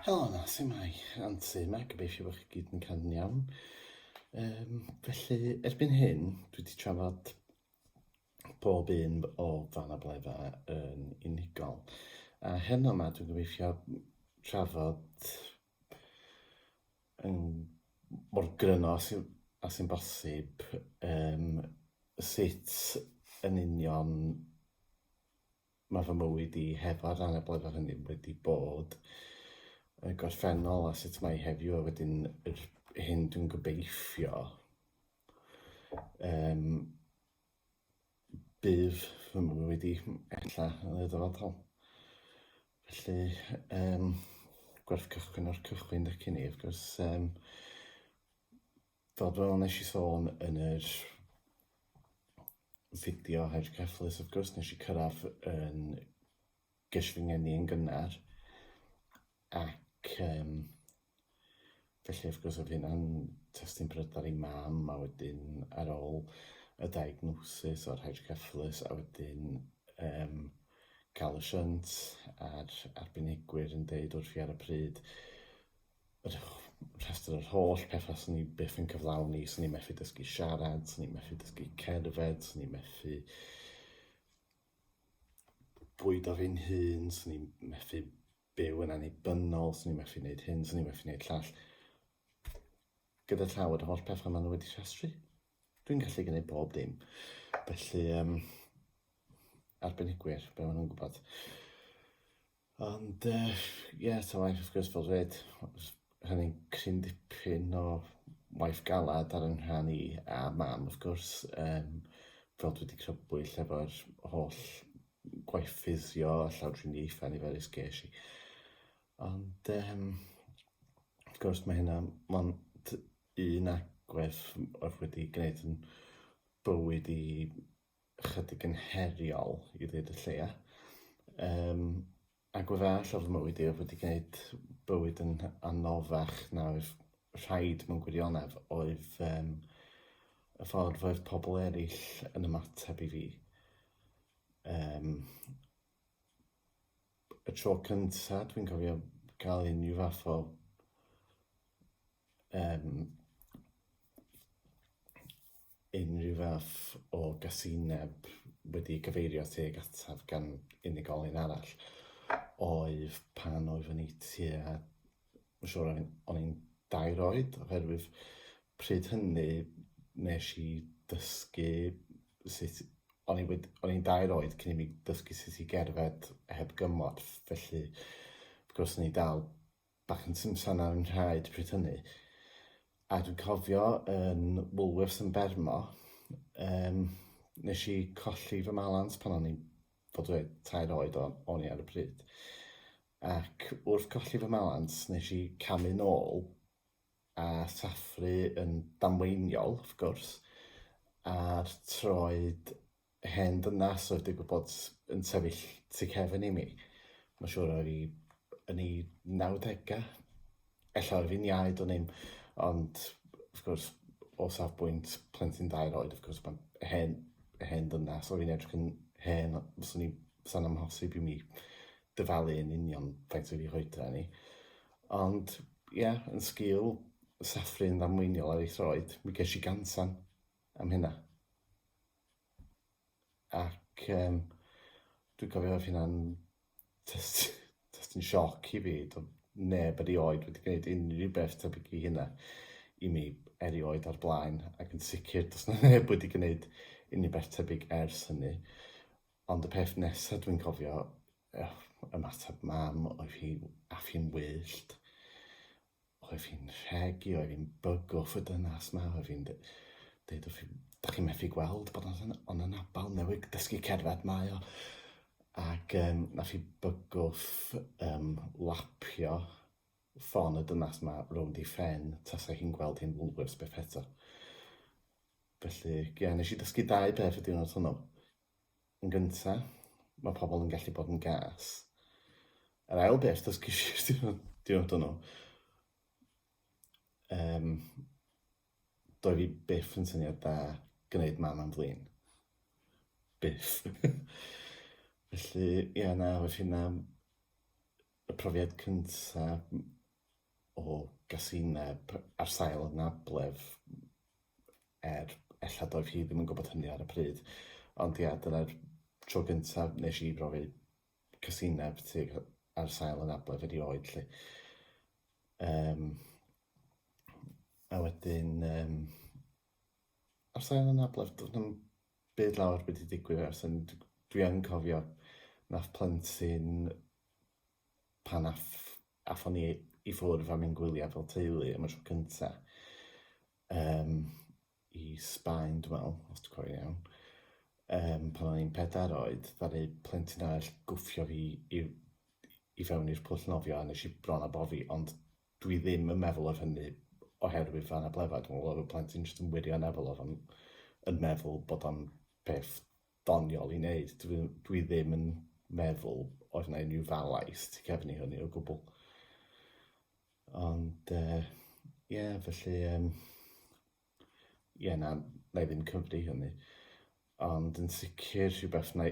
Helo na, sy'n mai Anti yma, gobeithio bod chi gyd yn cael yn iawn. Felly, erbyn hyn, dwi wedi trafod bob un o anableddau yn unigol. A heno yma, dwi'n gobeithio trafod yn mor gryno a sy'n bosib sut yn union mae fy mywyd i hefo'r anableddau hynny wedi bod y gorffennol a sut mae heddiw a wedyn hyn dwi'n gobeithio bydd fy mywyd i ella yn y dyfodol. Felly, gwerth cychwyn o'r cychwyn dych chi ni, wrth gwrs, fel nes i sôn yn yr fideo hydrocephalus, wrth gwrs, nes i cyrraedd yn gysfyngeni yn gynnar, ac felly, wrth gwrs, oedd hynna'n testyn brydar i mam, a wedyn ar ôl y diagnosis o'r hydrocephalus, a wedyn cael y shunt a'r arbenigwyr yn deud wrth i ar y pryd rhestr yr holl pethau sy'n ni byth yn cyflawni, sy'n ni methu dysgu siarad, sy'n ni methu dysgu cerdded, sy'n ni methu bwydo fi'n hun, sy'n ni methu byw yn annibynnol, sy'n ni methu wneud hyn, sy'n ni methu wneud llall. Gyda llaw yr holl pethau maen nhw wedi rhestru. Dwi'n gallu gwneud bob dim. Felly, arbenigwyr, be maen nhw'n gwybod. Ond, ta waith, wrth gwrs, fel dweud, hynny'n cryn dipyn o waith galad ar yng rhan i a mam, wrth gwrs, fel dwi wedi crybwyll efo'r holl gwaith ffisio a llawdriniaethau niferus ges i. Ond, wrth gwrs, mae hynna mond un agwedd oedd wedi gwneud yn bywyd i chydig yn heriol, i ddweud y lleia. Agwedd all o'r mywyd i oedd wedi gwneud bywyd yn anoddach na oedd rhaid mewn gwirionedd oedd y ffordd roedd pobl eraill yn ymateb i fi. Y tro cyntaf dwi'n cofio gael unrhyw fath o gasineb wedi gyfeirio tuag ataf gan unigolyn arall oedd pan oeddwn i tua, yn siŵr o'n i'n 2 oed, oherwydd pryd hynny nes i dysgu sut, o'n i'n 2 oed cyn i mi dysgu sut i gerdded heb gymorth, felly wrth gwrs o'n i dal bach yn simsan ar yn nhraed pryd hynny. A dwi'n cofio yn Woolworths yn Bermo, nes i colli fy malans pan o'n i'n fod dweud 2 oed o'n i ar y pryd. Ac wrth colli fy malans, nes i camu nôl a sathru yn damweiniol, wrth gwrs, a'r troed hen dynas oedd wedi gwybod yn sefyll tu cefn i mi. Mae'n siŵr oedd hi yn ei 90au, ella oedd fi'n iau o'n i'm, ond wrth gwrs o safbwynt plentyn 2 oed, wrth gwrs mae'n hen dynas, oedd fi'n edrych yn hen, sa'n amhosib i mi dyfalu yn union faint oedd hi hoedra ni. Ond, yn sgil sathru yn ddamweiniol ar ei throed, mi ges i gansan am hynna. Ac dwi'n cofio oedd hynna'n testyn sioc i fi, doedd neb erioed wedi gwneud unrhyw beth tebyg i hynna i mi erioed ar blaen, ac yn sicr does na neb wedi gwneud unrhyw beth tebyg ers hynny. Ond y peth nesaf dwi'n cofio, ymateb mam, oedd hi affi'n wyllt, oedd hi'n rhegi, oedd hi'n bygwff y dynas ma, oedd hi'n dweud, da chi'n methu gweld bod o'n anabal newydd dysgu cerdded mae o. Ac nath hi bygwff lapio ffon y dynas ma rownd i ffen, tasai hi'n gweld hi'n Woolworths beth eto. Felly, nes i dysgu 2 beth y diwrnod hwnnw. Yn gyntaf, mae pobl yn gallu bod yn gas. Yr ail beth dysgu i'r diwrnod hwnnw, doedd fi byth yn syniad da gwneud mam am flin. Byth. Felly, oedd hynna y profiad cyntaf o gasineb ar sail anabledd ella doedd hi ddim yn gwybod hynny ar y pryd. Ond ia, dyna'r tro gyntaf nes i brofi casineb tuag ar sail anabledd erioed, lly. A wedyn, ar sail anabledd, doedd ddim byd lawr beth i digwydd ers. Dwi yn cofio nath plentyn pan athon ni i ffwrdd am ein gwyliau fel teulu am y tro cyntaf. I Sbaen, dwi'n meddwl, os dwi'n cofio iawn. Pan o'n i'n 4 oed, ddaru plentyn arall gwffio fi i fewn i'r pwll nofio a nes i bron a bofi, ond dwi ddim yn meddwl o hynny oherwydd fan anableddau. Dwi'n meddwl oedd y plentyn jyst yn wirioneddol oedd yn meddwl bod o'n peth doniol i wneud. Dwi ddim yn meddwl oedd yna unrhyw falais tu cefn i hynny o gwbl. Ond, felly, na i ddim cyfri hynny. Ond yn sicr rhywbeth na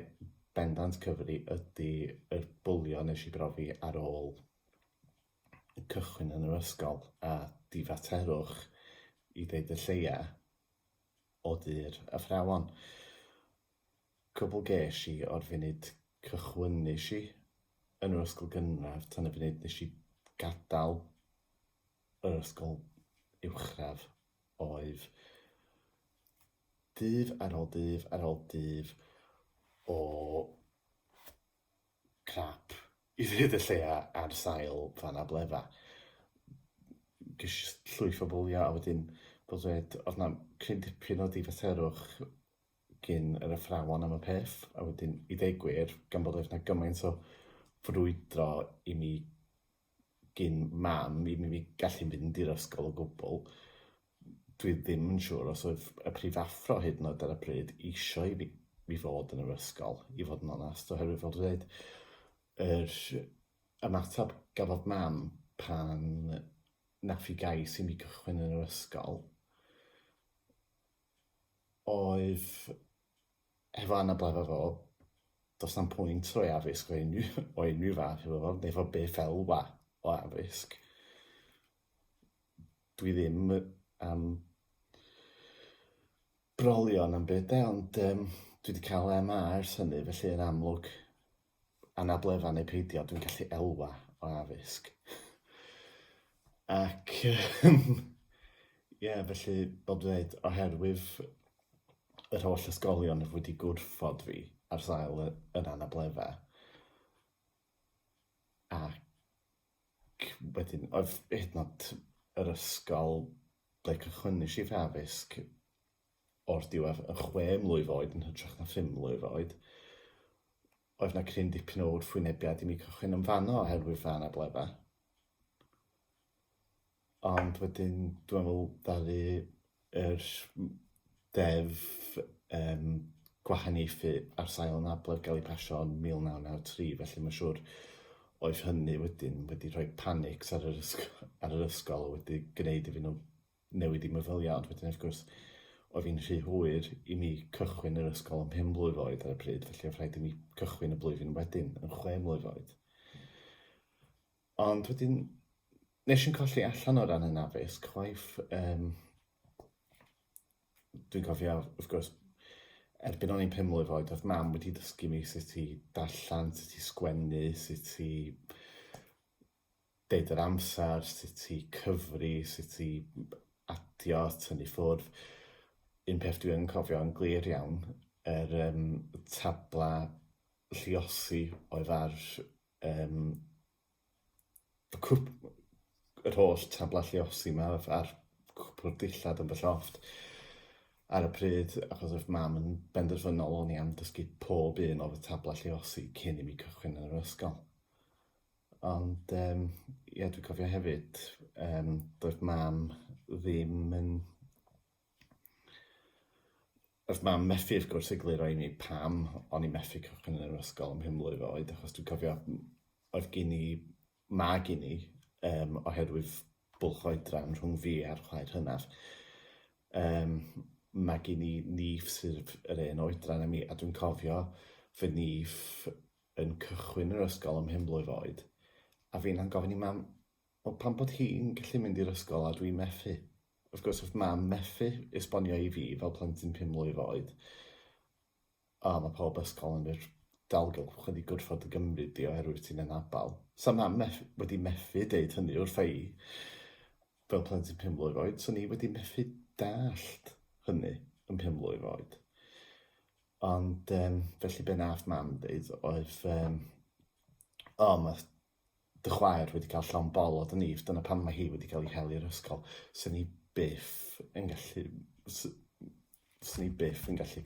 bendant cyfri ydy yr bwlio nes i brofi ar ôl y cychwyn yn yr ysgol a difaterwch i ddeud y lleia o dir athrawon. Cwbl ges i o'r funud cychwynnes i yn yr ysgol gynradd tan y funud nes i gadael yr ysgol uwchradd oedd dydd ar ôl dydd ar ôl dydd o crap i ddweud y lleia ar sail fan anableddau. Ges llwyth o bwlio a wedyn oedd na cryn dipyn o difaterwch gyn yr athrawon am y peth, a wedyn i ddweud gwir, gan bod oedd na gymaint o frwydro i mi gyn mam, i mi gallu mynd i'r ysgol o gwbl, dwi ddim yn siŵr os oedd y prifathro hyd yn oed ar y pryd isio i fi fod yn yr ysgol, i fod yn onest, oherwydd fel dwi'n dweud, yr ymateb gafodd mam pan nath i gais i mi cychwyn yn yr ysgol oedd efo anableddau fo, does na'm pwynt o'i addysg o unrhyw fath efo fo, neu fo beth elwa o addysg. Dwi ddim am brolion am beth, ond dwi wedi cael MA ers hynny, felly yn amlwg anableddau neu peidio, dwi'n gallu elwa o addysg. Ac, felly, fel dwi'n dweud, oherwydd yr holl ysgolion wedi gwrthod fi ar sail yn anableddau. Ac wedyn, oedd hyd yn oed yr ysgol ble cychwynnes i fy addysg o'r diwedd yn 6 mlwydd oed yn hytrach na 5 mlwydd oed. Oedd na cryn dipyn o wrthwynebiad i mi cychwyn yn fanno oherwydd fy anableddau. Ond wedyn, dwi'n meddwl ddaru yr deddf gwahaniaethu ar sail anabledd gael ei pasio yn 1993, felly mae'n siŵr oedd hynny wedyn wedi rhoi panics ar yr ysgol a wedi gwneud i fi nhw newid i meddyliau, ond wedyn, wrth gwrs, oedd fi'n rhy hwyr i mi cychwyn yr ysgol yn 5 mlwydd oed ar y pryd, felly oedd rhaid i mi cychwyn y blwyddyn wedyn yn 6 mlwydd oed. Ond wedyn, nes i'n colli allan o ran yn addysg, chwaith, dwi'n cofio, wrth gwrs, erbyn o'n i'n 5 mlwydd oed, oedd mam wedi dysgu mi sut i darllen, sut i sgwennu, sut i deud yr amser, sut i cyfri, sut i adio, tynnu ffwrdd. Un peth dwi'n cofio yn glir iawn, tabla lluosi oedd ar yr holl tabla lluosi yma ar cwpl dillad yn fy llofft ar y pryd, achos oedd mam yn benderfynol o'n i am dysgu pob un o'r tabla lluosi cyn i mi cychwyn yn yr ysgol. Ond, dwi'n cofio hefyd, doedd mam ddim yn... Oedd mam methu, wrth gwrs, egluro i mi pam o'n i methu cychwyn yn yr ysgol am 5 mlwydd oed, achos dwi'n cofio, oedd gen i, oherwydd bwlch oedran rhwng fi a'r chwaer hynaf, mae gen i nif sydd yr un oedran am mi, a dwi'n cofio fy nif yn cychwyn yr ysgol am 5 mlwydd oed, A fi'n gofyn i mam, o pan bod hi'n gallu mynd i'r ysgol a dwi'n methu. Wrth gwrs, wrth mam methu esbonio i fi fel plentyn 5 mlwydd oed, a mae pob ysgol yn yr dalgylch wedi gwrthod y gymryd i oherwydd ti'n anabal. So mam wedi methu deud hynny wrth i fel plentyn 5 mlwydd oed, so ni wedi methu dallt hynny yn 5 mlwydd oed. Ond felly be nath mam dweud oedd, mae dy chwaer wedi cael llon bol o dy nif, dyna pan mae hi wedi cael ei hel i'r ysgol. So ni byth yn gallu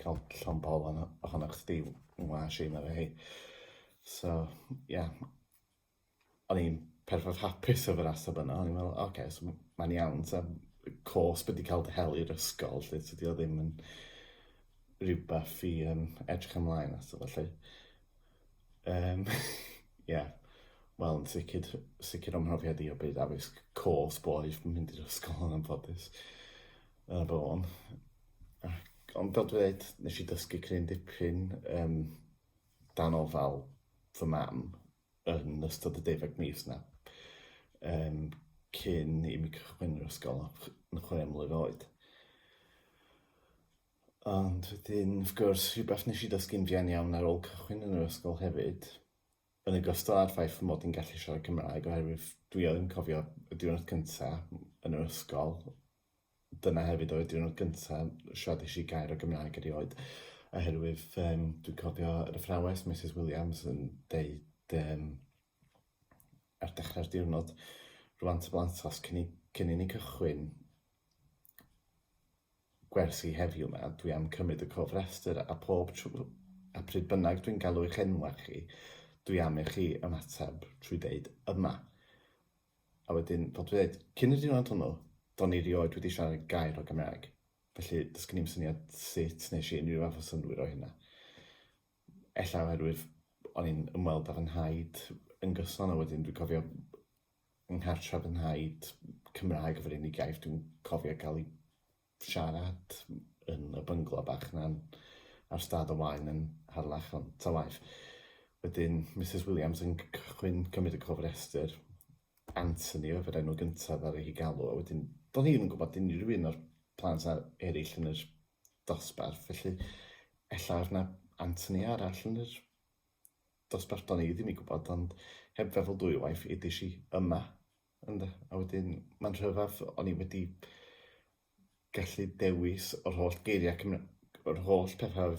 cael llon bol ohonoch chdi yn was i efo hi. So, o'n i'n perffaith hapus efo'r asab yna. O'n i'n meddwl, oce, so mae'n iawn, so cwrs wedi cael dy hel i'r ysgol, lle tydi o ddim yn rhywbeth i edrych ymlaen at felly. Wel, yn sicr o'm mhrofiad i o byd addysg cwrs boeth yn mynd i'r ysgol yn anffodus. Yna bon. Ond fel dwi dweud, nes i dysgu cryn dipyn dan ofal fy mam yn ystod y 12 mis na. Cyn i mi cychwyn yr ysgol yn 6 mlwydd oed. Ond wedyn, wrth gwrs, rhywbeth nes i dysgu'n fian iawn ar ôl cychwyn yn yr ysgol hefyd, yn ogystal â'r ffaith fy mod i'n gallu siarad Cymraeg, oherwydd dwi yn cofio y diwrnod cyntaf yn yr ysgol. Dyna hefyd oedd y diwrnod cyntaf siaradais i gair o Gymraeg erioed, oherwydd dwi'n cofio yr athrawes Mrs Williams yn deud ar dechrau'r diwrnod, rwan ty blantos cyn i ni cychwyn gwersi heddiw yma, dwi am cymryd y cofrestr a pryd bynnag dwi'n galw eich enwa chi, dwi am i chi ymateb trwy deud yma. A wedyn, fel dwi'n dweud, cyn y diwrnod hwnnw, do'n i rioed wedi siarad gair o Gymraeg. Felly, dysgu ni'n syniad sut nes i unrhyw fath o synnwyr o hynna. Ella oherwydd, o'n i'n ymweld â fy nhaid yn gyson, a wedyn dwi'n cofio nghartra fy nhaid Cymraeg o'r unig iaith dwi'n cofio gael ei siarad yn y bynglo bach na'n ar stad o wain yn Harlech ond ta waith. Wedyn, Mrs Williams yn cychwyn cymryd y cofrestr Anthony o'r enw gyntaf ar ei galw, a wedyn, do'n i'n gwybod unrhyw un o'r plant eraill yn yr dosbarth, felly ella yna Anthony arall yn yr dosbarth do'n i ddim i gwybod, ond heb feddwl dwywaith edrych i yma. A wedyn, mae'n rhyfedd o'n i wedi gallu dewis o'r holl geiriau, o'r holl pethau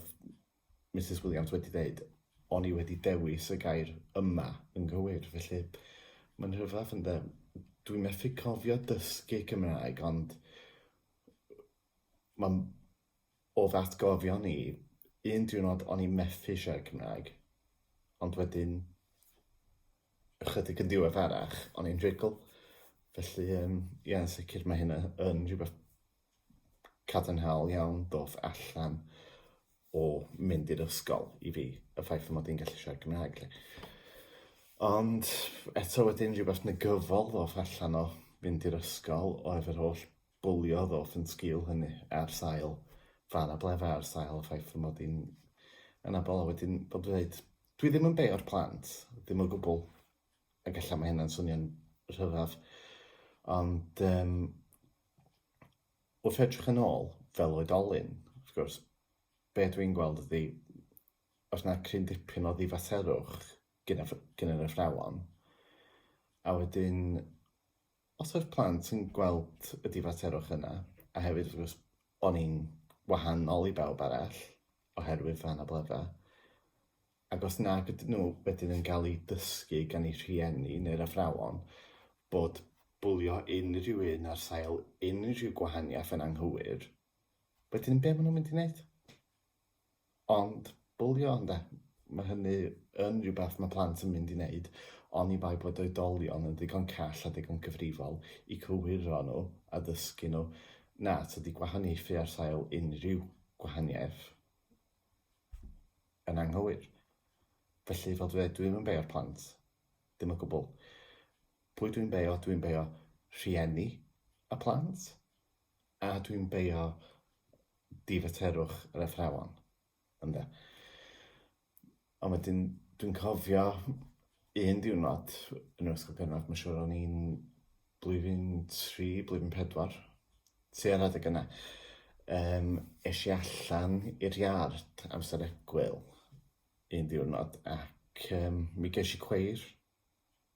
Mrs Williams wedi dweud, o'n i wedi dewis y gair yma yn gywir, felly mae'n rhyfedd ynddo. Dwi'n methu cofio dysgu Cymraeg, ond o ddatgofio ni, un diwrnod o'n i methu siarad Cymraeg, ond wedyn ychydig yn diweddarach, o'n i'n rhugl. Felly, yn sicr mae hynna yn rhywbeth cadarnhaol iawn ddoth allan o mynd i'r ysgol i fi, y ffaith mod i'n gallu siarad Cymraeg. Ond eto wedyn rhywbeth negyddol ddoth allan o mynd i'r ysgol oedd yr holl bwlio ddoth yn sgil hynny ar sail fy anableddau, ar sail y ffaith mod i'n anabl. A wedyn, bod dwi'n dweud, dwi ddim yn beio'r plant, ddim o gwbl, ac ella mae hynna'n swnio'n rhyfedd. Ond wrth edrych yn ôl, fel oedolyn, wrth gwrs, be dwi'n gweld ydy, os yna cryn dipyn o ddifaterwch gyda'r athrawon, a wedyn, os oedd plant yn gweld y difaterwch yna, a hefyd, wrth gwrs, o'n i'n wahanol i bawb arall, oherwydd fy anableddau, ac os na ydyn nhw wedyn yn cael ei dysgu gan ei rhieni neu'r athrawon, bod bwlio unrhyw un ar sail unrhyw gwahaniaeth yn anghywir, wedyn be maen nhw'n mynd i wneud? Ond bwlio, ynde, mae hynny yn rhywbeth mae plant yn mynd i wneud, ond i bai bod oedolion yn ddigon call a digon gyfrifol i cywiro nhw a dysgu nhw na tydi gwahaniaethu ar sail unrhyw gwahaniaeth yn anghywir. Felly, fel dwi ddim yn beio'r plant, dim o gwbl. Pwy dwi'n beio? Dwi'n beio rhieni y plant, a dwi'n beio difaterwch yr athrawon. Ond wedyn, dwi'n cofio un diwrnod yn yr ysgol gynradd, mae'n siŵr o'n i'n blwyddyn 3, blwyddyn 4, tua'r adeg yna. Es i allan i'r iard amser egwyl un diwrnod ac mi ges i cweir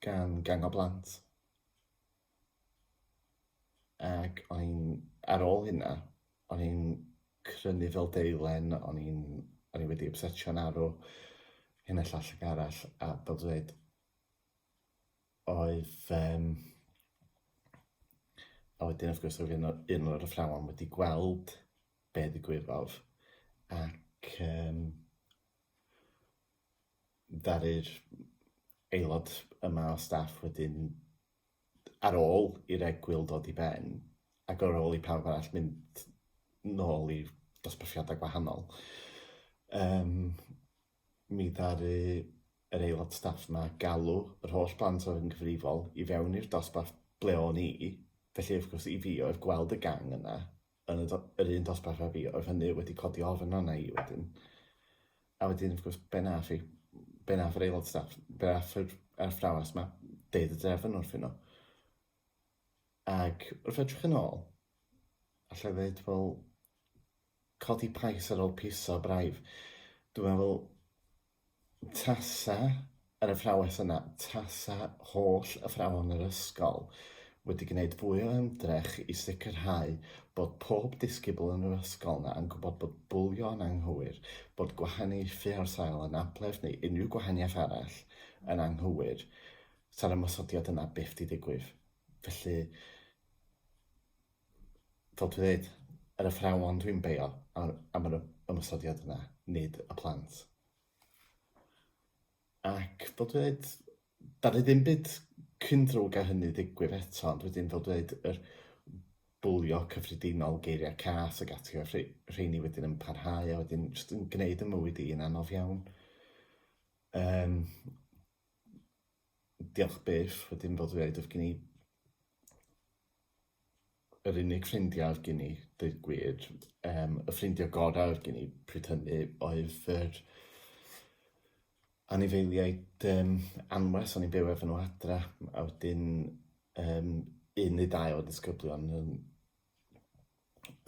gan gang o blant. Ac o'n i'n, ar ôl hynna, o'n i'n crynu fel deilen, o'n i wedi upsetio'n arw, hyn a llall ag arall, a fel dweud, oedd, a wedyn, wrth gwrs, oedd un o'r athrawon wedi gweld be ddigwyddodd, ac ddaru'r aelod yma o staff wedyn, ar ôl i'r egwyl dod i ben, ac ar ôl i pawb arall mynd nôl i dosbarthiadau gwahanol, mi ddaru yr aelod staff yma galw yr holl blant oedd yn gyfrifol i fewn i'r dosbarth ble o'n i, felly wrth gwrs i fi oedd gweld y gang yna yn yr un dosbarth a fi, oedd hynny wedi codi ofyn o'na i wedyn. A wedyn wrth gwrs be nath yr aelod staff, be nath yr athrawes yma deud y drefn wrthyn nhw. Ac wrth edrych yn ôl, allai ddweud, wel, codi pais ar ôl piso braidd. Dwi'n meddwl, tasa yr athrawes yna, tasa holl athrawon yr ysgol wedi gwneud fwy o ymdrech i sicrhau bod pob disgybl yn yr ysgol yna yn gwybod bod bwlio yn anghywir, bod gwahaniaethu ar sail anabledd neu unrhyw gwahaniaeth arall yn anghywir, sa'r ymosodiad yna byth di digwydd. Felly, fel dwi'n dweud, yr athrawon dwi'n beio am yr ymosodiad yna, nid y plant. Ac fel dwi'n dweud, ddaru ddim byd cyndrwg a hynny ddigwydd eto, ond wedyn fel dweud, yr bwlio cyffredinol, geiriau cas ag ati, rheini wedyn yn parhau a wedyn jyst yn gwneud y mywyd i'n anodd iawn. Diolch byth, wedyn fel dweud, oedd gen i yr unig ffrindiau oedd gen i, dweud gwir, y ffrindiau gorau oedd gen i pryd hynny oedd yr anifeiliaid anwes, o'n i'n byw efo nhw adra, a wedyn un neu dau o disgyblion yn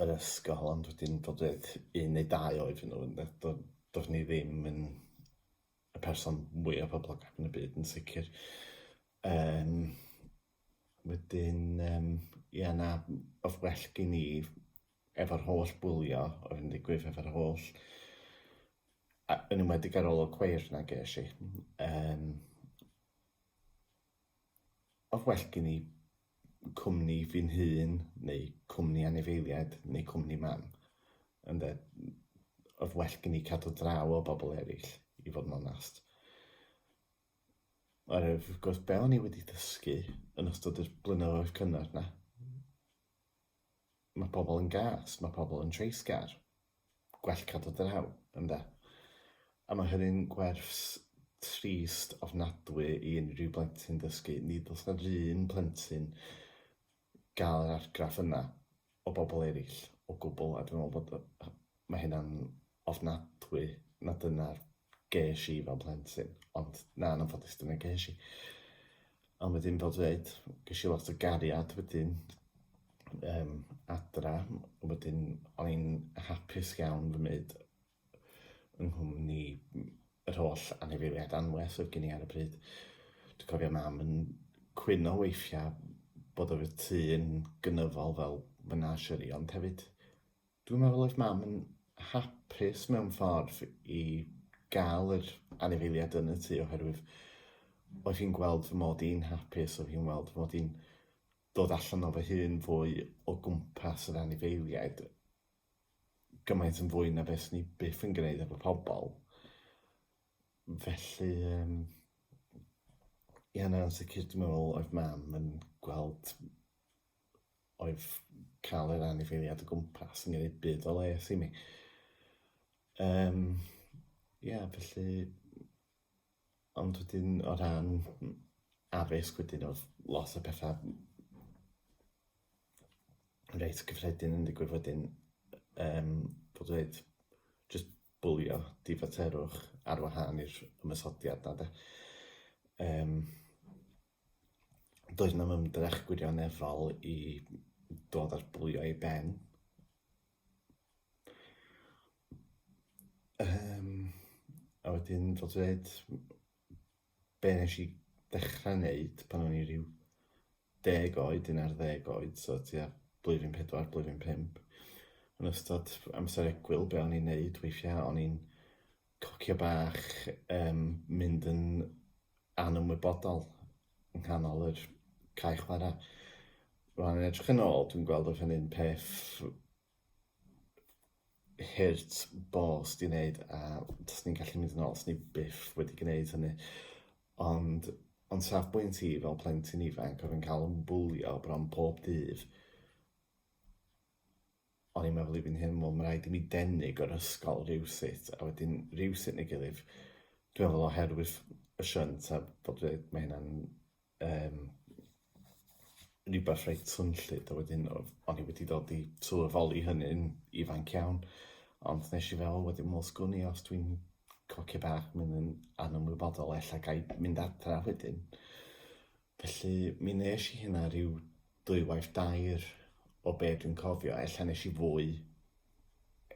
yr ysgol, ond wedyn fel dweud, un neu dau oedd nhw, doedd ni ddim yn y person mwy o poblogaidd yn y byd yn sicr. Wedyn, na, oedd well gen i efo'r holl bwlio, oedd yn digwydd efo'r holl, yn ymwedig ar ôl o cweir na ges i. Oedd well gen i cwmni fi'n hun, neu cwmni anifeiliaid, neu cwmni mam. Oedd well gen i cadw draw o bobl eraill, i fod yn onast. Wrth gwrs, be o'n i wedi dysgu yn ystod y blynyddoedd cynnar na, mae pobl yn gas, mae pobl yn treisgar, gwell cadw draw, ynda. A mae hynny'n gwerth trist ofnadwy i unrhyw blentyn dysgu. Nid oes yna'r un plentyn gael yr argraff yna o bobl eraill o gwbl, a dwi'n meddwl bod mae hynna'n ofnadwy na dyna'r ges i fel plentyn, ond na'n anffodus dyna ges i. Ond wedyn fel dweud, ges i lot o gariad wedyn adra, wedyn o'n i'n hapus iawn fy myd yng nghwmni yr holl anifeiliaid anwes oedd gen i ar y pryd. Dwi'n cofio mam yn cwyno weithiau bod o'r tŷ yn gynyddol fel menagerie, ond hefyd dwi'n meddwl oedd mam yn hapus mewn ffordd i gael yr anifeiliaid yn y tŷ oherwydd oedd hi'n gweld fy mod i'n hapus, oedd hi'n gweld fy mod i'n dod allan o fy hun fwy o gwmpas yr anifeiliaid, gymaint yn fwy na beth ni byth yn gwneud efo pobl. Felly, na'n sicr dwi'n meddwl oedd mam yn gweld oedd cael yr anifeiliaid o gwmpas yn gwneud byd o les i mi. Felly, ond wedyn o ran addysg wedyn oedd lot o pethau reit gyffredin yn digwydd wedyn, bod dweud, jyst bwlio, difaterwch ar wahân i'r ymysodiad na de. doedd yna ymdrech gwirioneddol i dod ar bwlio i ben. A wedyn, fel dweud, be nes i dechrau wneud pan o'n i ryw 10 oed, 11 oed, so tua blwyddyn 4, blwyddyn 5. Yn ystod amser egwyl, be o'n i'n neud weithiau, o'n i'n cocio bach, mynd yn anymwybodol yng nghanol yr cae chwarae. Rwan yn edrych yn ôl, dwi'n gweld oedd hynny'n peth hyrt bos di wneud, a os ni'n gallu mynd yn ôl, os ni byth wedi gwneud hynny. Ond safbwynt i fel plentyn ifanc, oedd yn cael yn bwlio bron pob dydd. O'n i'n meddwl i fi'n hyn, mae'n rhaid i mi denig o'r ysgol rhywsut, a wedyn rhywsut neu gilydd. Dwi'n meddwl oherwydd y siant, a bod mae hynna'n rhywbeth rhaid swnllyd, a wedyn o'n i wedi dod i sylweddoli hynny'n ifanc iawn. Ond nes i fel wedyn mos gwni, os dwi'n cocio bach mynd yn anymwybodol, ella gai mynd adra wedyn. Felly mi nes i hynna rhyw 2 o be dwi'n cofio, ella nes i fwy,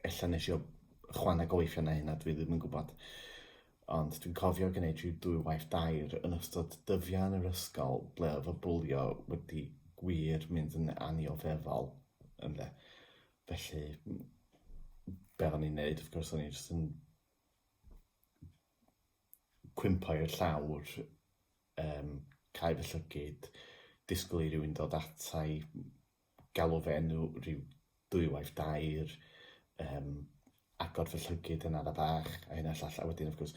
ella nes i o chwan a gobeithio na hynna, dwi ddim yn gwybod. Ond dwi'n cofio gwneud rhyw 2 yn ystod dyddiau yn yr ysgol, ble oedd y bwlio wedi gwir mynd yn anioddefol. Felly, be o'n i'n neud, wrth gwrs, o'n i'n jyst yn cwympo i'r llawr, cael fy llygyd, disgwyl i rywun dod ata i galw fe enw rhyw 2, agor fy llygyd yn ara bach, a hynna llall. A wedyn, wrth gwrs,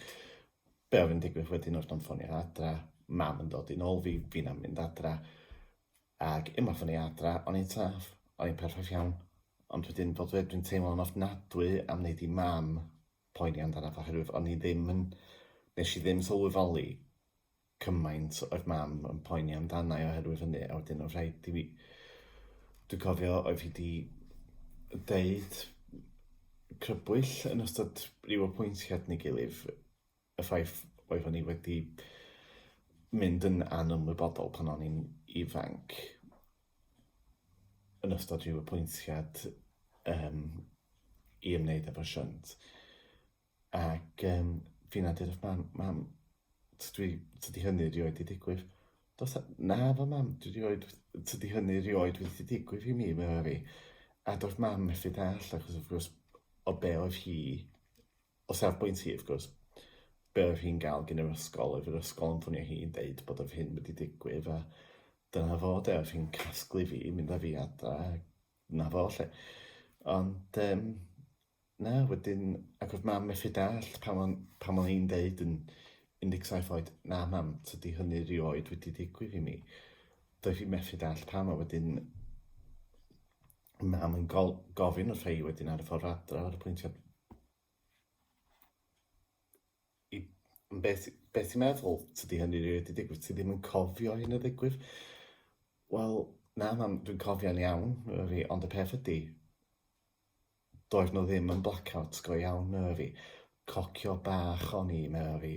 be oedd yn digwydd wedyn wrth o'n ffonio adra, mam yn dod i nôl fi, fi'n am mynd adra, ac unwaith o'n i adra, o'n i'n saff, o'n i'n perffaith iawn. Ond wedyn, fel dweud, dwi'n teimlo'n ofnadwy am wneud i mam poeni amdana fo, oherwydd o'n i ddim yn, nes i ddim sylweddoli cymaint oedd mam yn poeni amdana i oherwydd hynny, a wedyn oedd rhaid i fi, dwi'n cofio oedd fi di deud crybwyll yn ystod ryw apwyntiad neu gilydd, y ffaith oedd o'n i wedi mynd yn anymwybodol pan o'n i'n ifanc yn ystod ryw apwyntiad i ymwneud efo siant. Ac fi'n adeg mam, tydi hynny rioed i digwydd? Na fo mam, tydi hynny rioed wedi digwydd i mi, mewn fi. A doedd mam methu dall, achos wrth gwrs, o be oedd hi, o safbwynt hi, wrth gwrs, be oedd hi'n gael gen yr ysgol, oedd yr ysgol yn ffonio hi'n deud bod oedd hyn wedi digwydd, a dyna fo, oedd hi'n casglu fi, mynd â fi adra, na fo, lle. Ond, na, wedyn, ac oedd mam methu dall pam o'n hi'n deud yn 17 oed, na mam, tydi hynny rioed wedi digwydd i mi. Doedd hi methu dall pam, a wedyn mam yn gofyn wrth ei wedyn ar y ffordd adra ar y pwyntiad. Beth i'n meddwl, tydi hynny rioed wedi digwydd, ti ddim yn cofio hyn y digwydd? Wel, na mam, dwi'n cofio'n iawn, ond y peth ydy, doedd nhw ddim yn blackouts go iawn fi. Cocio bach o'n i mewn fi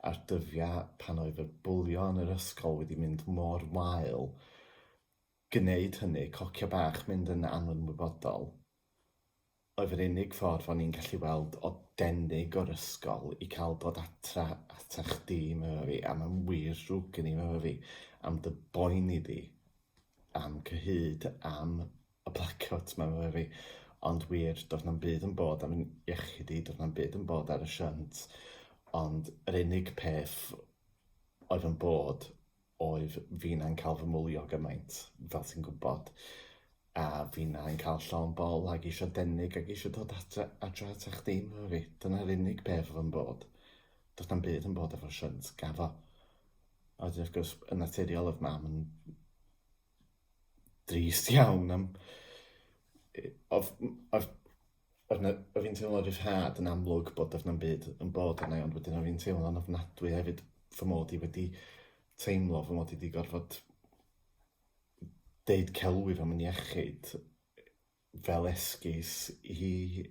ar dyddiau pan oedd y bwlio yn yr ysgol wedi mynd mor wael. Gwneud hynny, cocio bach mynd yn anwybodol, oedd yr unig ffordd o'n i'n gallu weld o denig o'r ysgol i cael dod ata chdi mewn fi, a mae'n wir drwg gen i mewn fi, am dy boen i di, am cyhyd, am y blackout mewn fi. Ond wir, doedd na'n byd yn bod am iechyd i, doedd na'n byd yn bod ar y siant, ond yr unig peth oedd yn bod oedd fi'n cael fy mwlio gymaint, fel ti'n gwybod, a fi'n cael llawn bol ac eisiau denig ac eisiau dod adra ata chdi mewn fi. Dyna'r unig peth oedd yn bod. Doedd na'n byd yn bod efo siant, gafo. A wrth gwrs, yn naturiol oedd mam yn drist iawn am oedd fi'n teimlo rhyddhad yn amlwg bod oedd na'n byd yn bod yna, ond wedyn oedd fi'n teimlo'n ofnadwy hefyd fy mod i wedi teimlo, fy mod i wedi gorfod deud celwydd am yn iechyd fel esgus i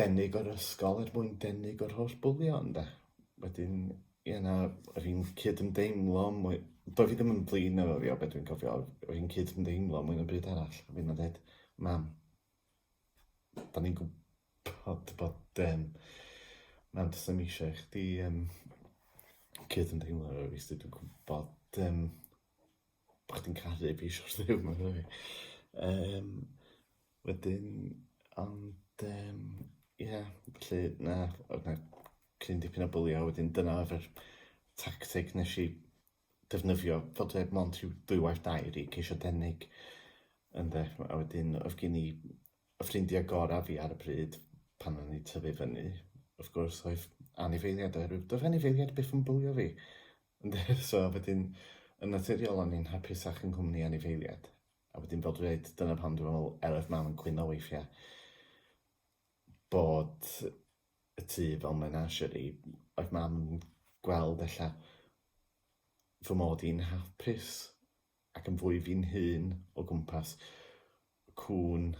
denig o'r ysgol mwyn denig o'r holl bwlio, ynde. Wedyn, o fi'n cydymdeimlo do fi ddim yn flin efo fi o beth dwi'n cofio, o fi'n cydymdeimlo mwy na bryd arall. O fi'n dweud, mam, da ni'n gwybod bod mam dys ddim eisiau chdi cydymdeimlo efo fi, dwi'n gwybod bod chdi'n caru fi eisiau'r ddiw mewn efo fi. Wedyn, ond, felly, oedd na cryn dipyn o bwlio, wedyn dyna efo'r tactig nes i defnyddio, fod dweud mond rhyw 2 waith 2 i ceisio denig. A wedyn, oedd gen i y ffrindiau gorau fi ar y pryd, pan o'n i tyfu fyny, wrth gwrs, oedd anifeiliaid, doedd anifeiliaid byth yn bwlio fi. So, wedyn, yn naturiol o'n i'n hapusach yn cwmni anifeiliaid. A wedyn, fel dweud, dyna pam dwi'n meddwl oedd mam yn cwyno weithiau bod y tŷ fel menagerie, oedd mam yn gweld ella fy mod i'n hapus ac yn fwy fi'n hun o gwmpas cwn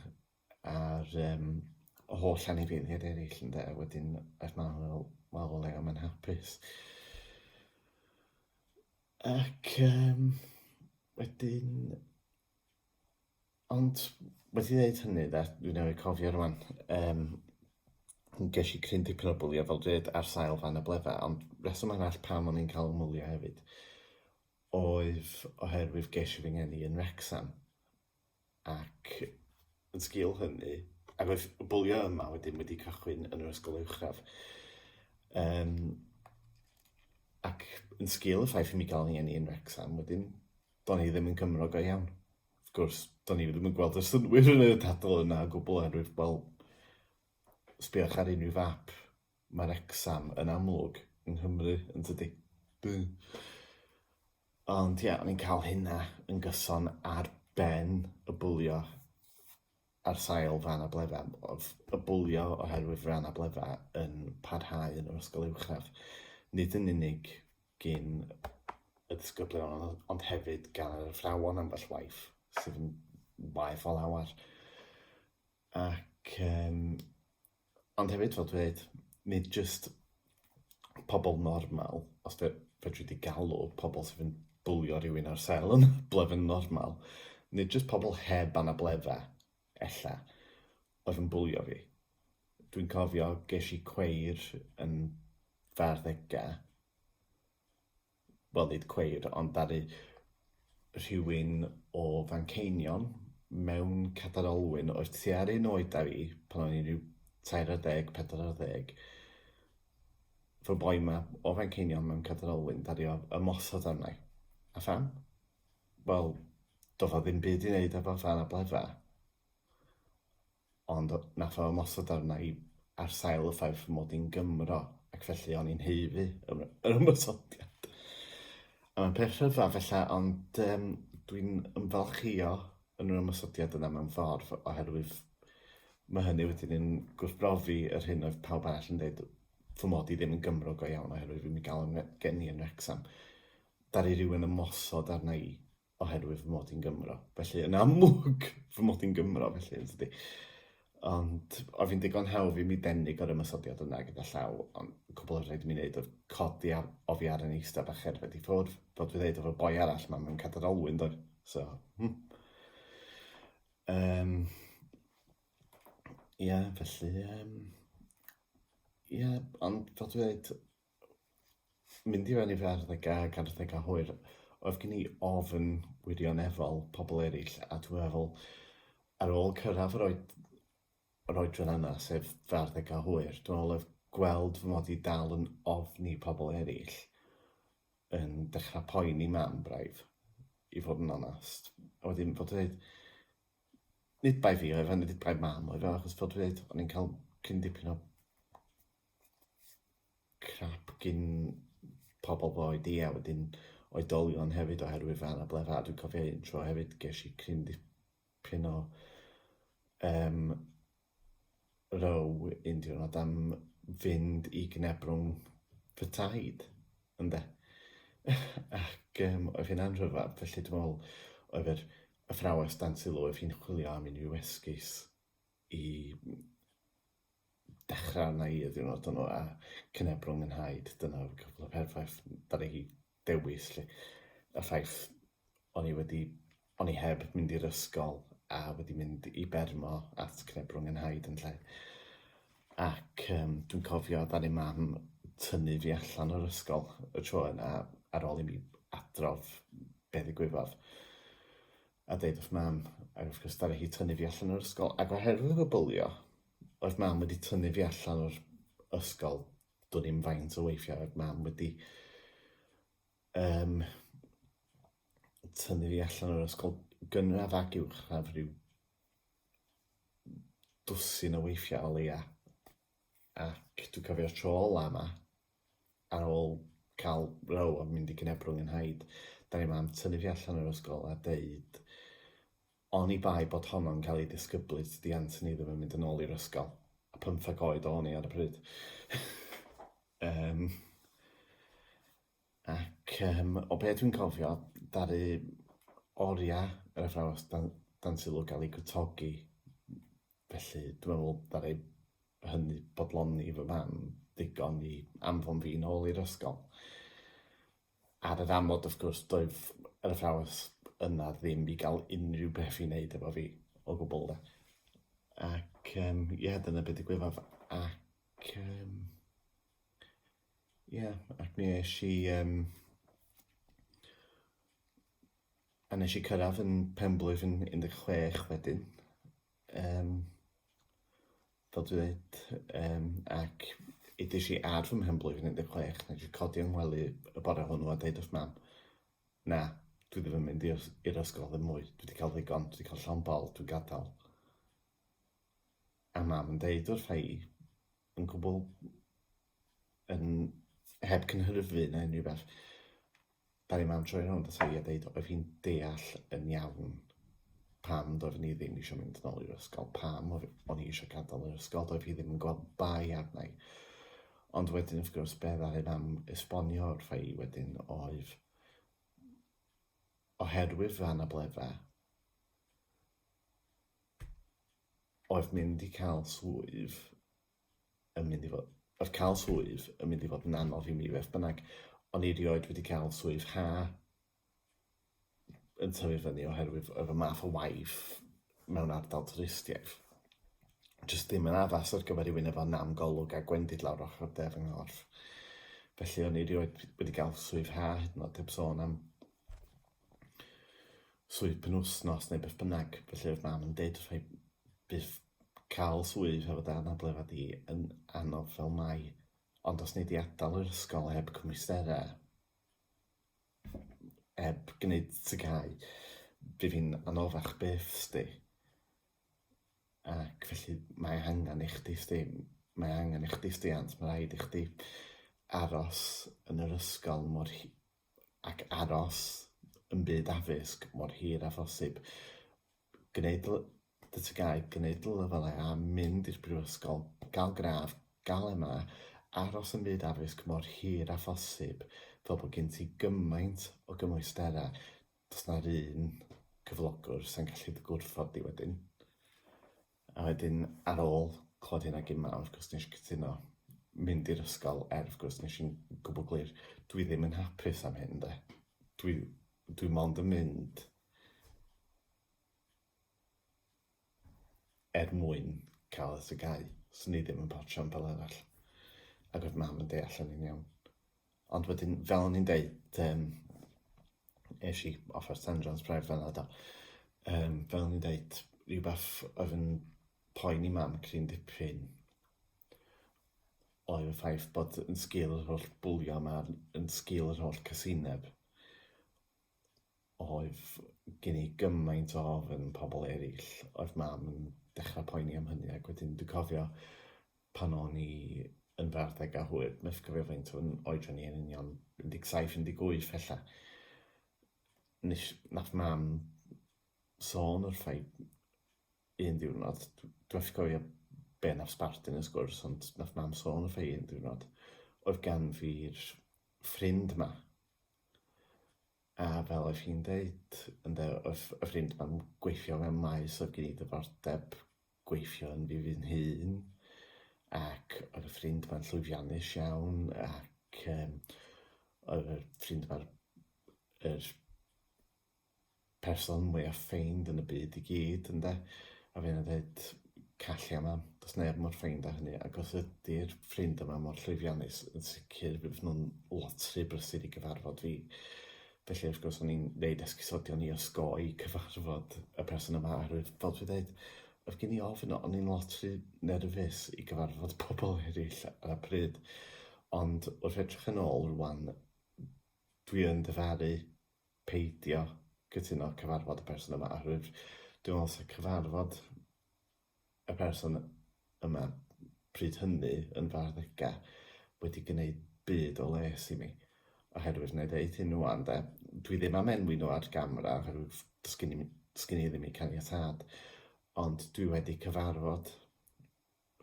a'r holl anifeiliaid eraill ynde. Wedyn oedd mam yn wel o leia mae'n hapus. Ac wedyn, ond wedi dweud hynny, dwi'n newydd cofio rwan, ges i cryn dipyn o bwlio fel dweud ar sail fan y blefa, ond reswm arall pam o'n i'n cael ymwylio hefyd oedd oherwydd ges i fy ngeni yn Wrecsam, ac yn sgil hynny, ac oedd y bwlio yma wedyn wedi cychwyn yn yr ysgol uwchradd. Ac yn sgil y ffaith i mi gael ngeni yn Wrecsam, wedyn do'n i ddim yn Cymro go iawn. Wrth gwrs, do'n i ddim yn gweld y synwyr yn y dadl yna o gwbl oherwydd, wel, sbiwch ar unrhyw fap, mae'r Wrecsam yn amlwg yng Nghymru yn tydi. Ond o'n i'n cael hynna yn gyson ar ben y bwlio ar sail fan y blefa. Oedd y bwlio oherwydd fan y blefa yn parhau yn yr ysgol uwchradd. Nid yn unig gyn y disgyblion, ond hefyd gan yr athrawon ambell waith, sydd yn waith o lawar. Ac ond hefyd, fel dweud, nid just pobl normal, os fedri di galw pobl sydd yn bwlio rhywun ar sel yn blefyn normal, nid just pobl heb anabledda, ella, oedd yn bwlio fi. Dwi'n cofio ges i cweir yn 40au, wel, nid cweir, ond ddaru rhywun o Fanceinion mewn Cadarolwyn, oedd tua'r un oed a fi, pan o'n i rhyw 30, 40. Fy boi yma o Fanceinion mewn Cadarolwyn, ddaru o ymosod arna i. A pham? Wel, doedd o ddim byd i wneud efo fan a blefa, ond nath o ymosod arna i ar sail y ffaith fy mod i'n Gymro, ac felly o'n i'n heifu yr ymosodiad. A mae'n peth rhyfa felly, ond dwi'n ymfalchio yn yr ymosodiad yna mewn ffordd, oherwydd mae hynny wedyn yn gwrthbrofi yr hyn oedd pawb arall yn dweud fy mod i ddim yn Gymro go iawn oherwydd fi'n gael geni yn Wrecsam. Daru rhywun ymosod arna i oherwydd fy mod i'n Gymro. Felly yn amlwg fy mod i'n Gymro felly, yn dydi. Ond o fi'n digon hawdd i mi denig o'r ymosodiad yna gyda llaw, ond cwbl o rhaid i mi wneud oedd codi o fi ar yn eistedd a cherdded i ffwrdd, bod fi ddeud efo boi arall ma mewn Cadarolwyn, doedd. So, felly, ond fel dwi dweud, mynd i fewn i 40au hwyr, oedd gen i ofn wirioneddol pobl eraill, a dwi'n meddwl, ar ôl cyrraedd yr oedran yna, sef 40au hwyr, dwi'n meddwl oedd gweld fy mod i dal yn ofni pobl eraill yn dechrau poeni mam braidd, i fod yn onest. A wedyn, fel dwi dweud, nid bai fi oedd, nid bai mam oedd, achos fel dwi dweud, o'n i'n cael cyn dipyn o crap gyn pobl boed i, a wedyn oedolion hefyd oherwydd fan a blefa. Dwi'n cofio un tro hefyd ges i cryn dipyn o row un diwrnod am fynd i gnebrwng fy taid, ynde. Ac oedd hi'n anrhyfedd, felly dwi'n meddwl oedd yr athrawes dan sylw, oedd hi'n chwilio am unrhyw esgus i dechrau arna i y diwrnod nhw a cyneb rhwng yn haid. Dyna cyfle perffaith dda i dewis. Y ffaith o'n i heb mynd i'r ysgol a wedi mynd i bermo at cyneb rhwng yn haid yn lle. Ac dwi'n cofio ddaru mam tynnu fi allan o'r ysgol y tro yna ar ôl i mi adrodd be ddigwyddodd. A deud wrth mam, ac wrth gwrs ddaru hi tynnu fi allan o'r ysgol. Ac oherwydd y bylio, oedd mam wedi tynnu fi allan o'r ysgol, dwi'n ddim faint o weithiau, oedd mam wedi tynnu fi allan o'r ysgol gynradd ag uwchradd rhyw dwsin o weithiau o leia. Ac dwi'n cofio'r tro ola yma, ar ôl cael row a mynd i cyneb rhwng yn haid, da ni mam tynnu fi allan o'r ysgol a deud, o'n i bai bod honno'n cael ei disgyblu di Anthony ddim yn mynd yn ôl i'r ysgol. A 15 oed o'n i ar y pryd. Ac o be dwi'n cofio, daru oriau yr athrawes dan sylw gael ei gwtogi. Felly dwi'n meddwl daru hynny bodloni fy mam ddigon i anfon fi nôl i'r ysgol. Ar yr amod, wrth gwrs, doedd yr athrawes yna ddim i gael unrhyw beth i wneud efo fi o gwbl da. Ac dyna beth digwyddodd. Ac ac mi eis i a nes i cyrraedd yn penblwydd yn 16 wedyn. Fel dwi'n dweud, ac edrych i ar fy mhenblwydd yn 16, nes i codi yng ngwely y bore hwnnw a deud wrth mam, na, dwi ddim yn mynd i'r ysgol ddim mwy, dwi wedi cael ddigon, dwi wedi cael llawn bol, dwi'n gadael. A mam yn deud wrth i, yn gwbl, heb cynhyrfu neu unrhyw beth, ddaru mam troi rownd a deud, oedd hi'n deall yn iawn pam doedd ni ddim eisiau mynd yn ôl i'r ysgol, pam o'n i eisiau gadael yr ysgol, doedd hi ddim yn gweld bai arna i. Ond wedyn, wrth gwrs, be ddaru mam esbonio wrth i wedyn oedd oherwydd fy anableddau, oedd mynd i cael swydd yn mynd i fod, oedd cael swydd yn mynd i fod yn anodd i mi beth bynnag, o'n i erioed wedi cael swydd yn tyfu fyny oherwydd y math o waith mewn ardal twristiaeth. Jyst ddim yn addas ar gyfer rhywun efo nam golwg a gwendid lawr ochr def yng nghorff. Felly o'n i erioed wedi cael swydd hyd yn oed heb sôn am swydd penwsnos neu beth bynnag. Felly oedd mam yn deud wrth bydd cael swydd hefo dy anableddau di yn anodd fel mai. Ond os ni di adael yr ysgol heb cymwysterau, heb gwneud tygau, bydd fi'n anoddach byth sti. Ac felly mae angen i chdi sti, mae rhaid i chdi aros yn yr ysgol ac aros yn byd addysg mor hir a phosib. Gwneud dy tygau, gwneud y lefelau a mynd i'r brifysgol, gael gradd, gael yma, aros yn byd addysg mor hir a phosib, fel bod gen ti gymaint o gymwysterau, does na'r un cyflogwr sy'n gallu dy gwrthod di wedyn. A wedyn ar ôl clod hynna gyma, wrth gwrs nes i cytuno mynd i'r ysgol, wrth gwrs nes i'n gwbl glir, dwi ddim yn hapus am hyn de. Dwi mond yn mynd mwyn cael y tygau, so ni ddim yn portio am fel arall. Ac oedd mam yn deall yn iawn. Ond wedyn, fel o'n i'n deud, eis i offer St John's Pride fel yna. Fel o'n i'n deud, rhywbeth oedd yn poeni mam cryn dipyn oedd y ffaith bod yn sgil yr holl bwlio yma, yn sgil yr holl casineb, oedd gen i gymaint o ofyn pobl eraill, oedd mam yn dechrau poeni am hynny, ac wedyn dwi'n cofio pan o'n i yn 40 a hwyr, mewn cofio faint o'n oedran i yn union 17-18 fella. Nath mam sôn wrth un diwrnod, dwi'n cofio be nath sbart yn y sgwrs, ond nath mam sôn wrth un diwrnod, oedd gan fi'r ffrind yma. A fel oedd hi'n deud, oedd y ffrind yma'n gweithio mewn maes oedd gen i ddiddordeb gweithio yn fi fi'n hun, ac oedd y ffrind ma'n llwyddiannus iawn, ac oedd y ffrind ma'r person mwyaf ffeind yn y byd i gyd, ynde? A fe'n dweud, callia mam, does neb mor ffeind â hynny, ac os ydy'r ffrind yma mor llwyddiannus, yn sicr bydd nhw'n lot rhy brysur i gyfarfod fi. Felly, wrth gwrs, o'n i'n gwneud esgusodion i osgoi cyfarfod y person yma, oherwydd, fel dwi'n dweud, oedd gen i ofyn, o'n i'n lot rhy nerfus i gyfarfod pobl eraill ar y pryd. Ond wrth edrych yn ôl rwan, dwi yn dyfaru peidio cytuno cyfarfod y person yma, oherwydd dwi'n meddwl sef cyfarfod y person yma pryd hynny yn 40au wedi gwneud byd o les i mi. Oherwydd wna i ddeud hyn rwan, dwi ddim am enwi nhw ar gamera, oherwydd sgyn i ddim i caniatad, ond dwi wedi cyfarfod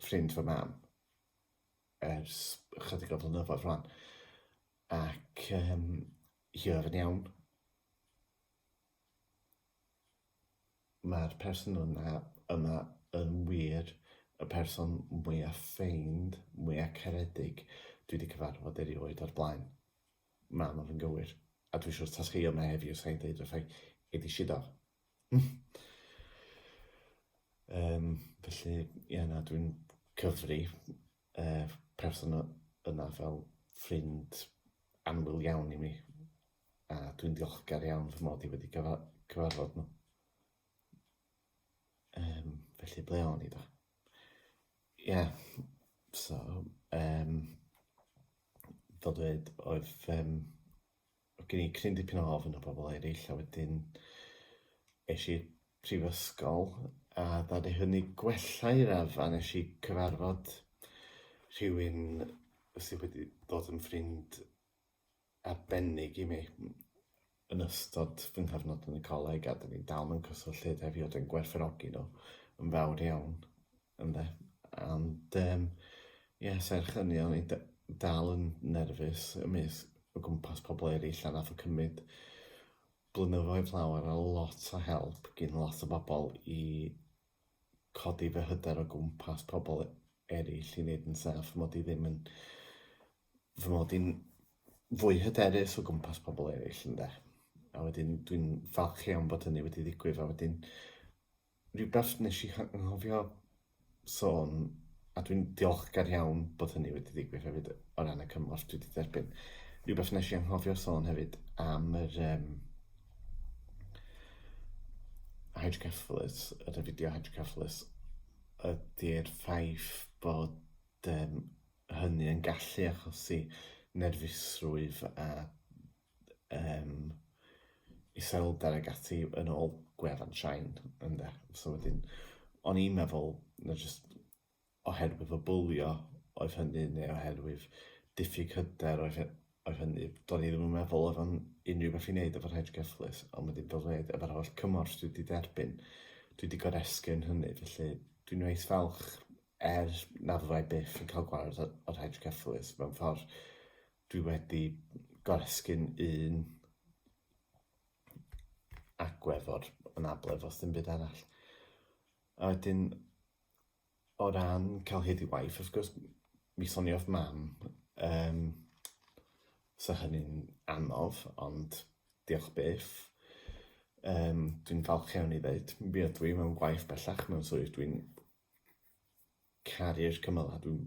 ffrind fy mam ers chydig o flynyddoedd rwan, ac hi oedd yn iawn. Mae'r person yma yn wir y person mwyaf ffeind, mwyaf caredig dwi wedi cyfarfod erioed o'r blaen. Mam oedd yn gywir. A dwi'n siŵr tas chi yma heddiw sa'n dweud wrthai, edi sido. Felly, ie na, dwi'n cyfri person yna fel ffrind anwyl iawn i mi. A dwi'n diolchgar iawn fy mod i wedi cyfarfod nhw. Felly, ble o'n i da? Ie, so, fel dweud, oedd gen i cryn dipyn o ofn o bobl eraill, a wedyn es i prifysgol, a ddad hynny gwella i'r afan nes i cyfarfod rhywun sydd wedi dod yn ffrind arbennig i mi yn ystod fy nghyfnod yn y coleg, a dyn ni dal mewn cyswllt hefyd oedd yn gwerthfawrogi nhw yn fawr iawn, ynde. Ond, serch hynny, o'n i dal yn nerfus ymysg o gwmpas pobl eraill, a nath o cymryd blynyddoedd lawer a lot o help gyn lot o bobl i codi fy hyder o gwmpas pobl eraill i wneud yn saff, fy mod i'n fwy hyderus o gwmpas pobl eraill, ynde. A wedyn dwi'n falch iawn bod hynny wedi ddigwydd, a wedyn rhywbeth nes i anghofio sôn, a dwi'n diolchgar iawn bod hynny wedi digwydd hefyd o ran y cymorth dwi wedi derbyn. Rhywbeth nes i anghofio sôn hefyd am yr hydrocephalus, yr fideo hydrocephalus, ydy'r ffaith bod hynny yn gallu achosi nerfusrwydd a iselder ag ati yn ôl gwefan Sion, ynde. So wedyn, o'n i'n meddwl na jyst oherwydd o bwlio oedd hynny, neu oherwydd diffyg hyder oedd hynny. Do'n i ddim yn meddwl oedd o'n unrhyw beth i wneud efo'r hydrocephalus, ond wedyn fel dweud, efo'r holl cymorth dwi wedi derbyn, dwi wedi goresgyn hynny, felly dwi'n reit falch na fyddai byth yn cael gwared o'r hydrocephalus. Mewn ffordd, dwi wedi goresgyn un agwedd o'r anabledd os dim byd arall. A wedyn, o ran cael hyd i waith, wrth gwrs, mi soniodd mam, so hynny'n anodd, ond diolch byth. Dwi'n falch iawn i ddeud, mi ydw i mewn gwaith bellach mewn swydd, dwi'n caru'r cymyl, a dwi'n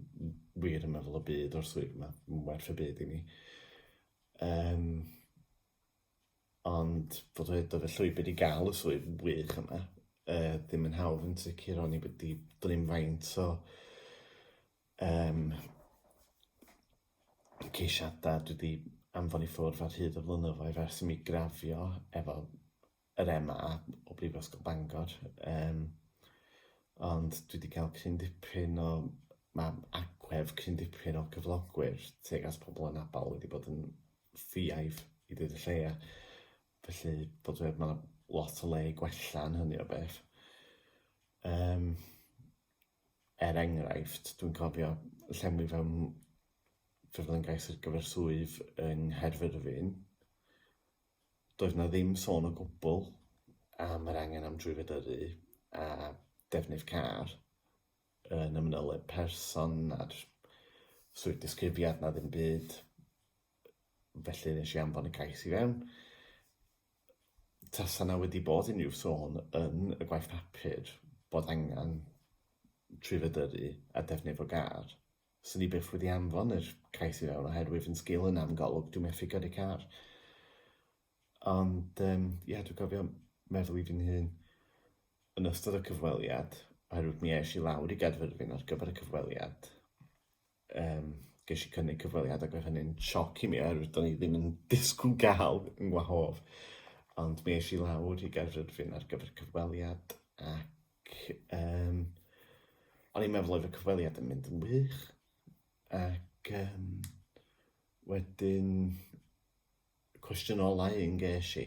wir yn meddwl o byd o'r swydd yma, werth y byd i mi. Ond fod oedd y llwybr i gael y swydd wych yma, ddim yn hawdd yn sicr, o'n i wedi dod faint o ceisiadau dwi wedi anfon i ffwrdd ar hyd o flynyddoedd ers i mi grafio efo yr MA o Brifysgol Bangor. Ond dwi wedi cael cryn dipyn o, agwedd cryn dipyn o gyflogwyr tuag at pobl yn Abal wedi bod yn ffiaidd i ddweud y lleia. Felly, bod dweud, mae lot o le i gwella yn hynny o beth. Enghraifft, dwi'n cofio llenwi fewn ffurflen-gais ar gyfer swydd yng Nghaerfyrddin. Doedd na ddim sôn o gwbl am yr angen am drwyfedyddu a defnydd car yn ymnylu person a'r swydd disgrifiad na ddim byd. Felly nes i anfon y cais i fewn. Tasa na wedi bod unrhyw sôn yn y gwaith papur bod angen trwyfedyddu a defnydd o gar. So ni byth wedi anfon yr cais i fewn oherwydd yn sgil yna am golwg dwi'n methu gyrru car. Ond, dwi'n cofio meddwl i fi'n hun yn ystod y cyfweliad, oherwydd mi eis i lawr i Gaerfyrddin ar gyfer y cyfweliad. Ges i cynnig cyfweliad ac oedd hynny'n sioc i mi, oherwydd do'n i ddim yn disgwyl gael yn gwahodd. Ond mi eis i lawr i Gaerfyrddin ar gyfer y cyfweliad ac o'n i'n meddwl oedd y cyfweliad yn mynd yn wych. Ac wedyn cwestiwn olau un ges i.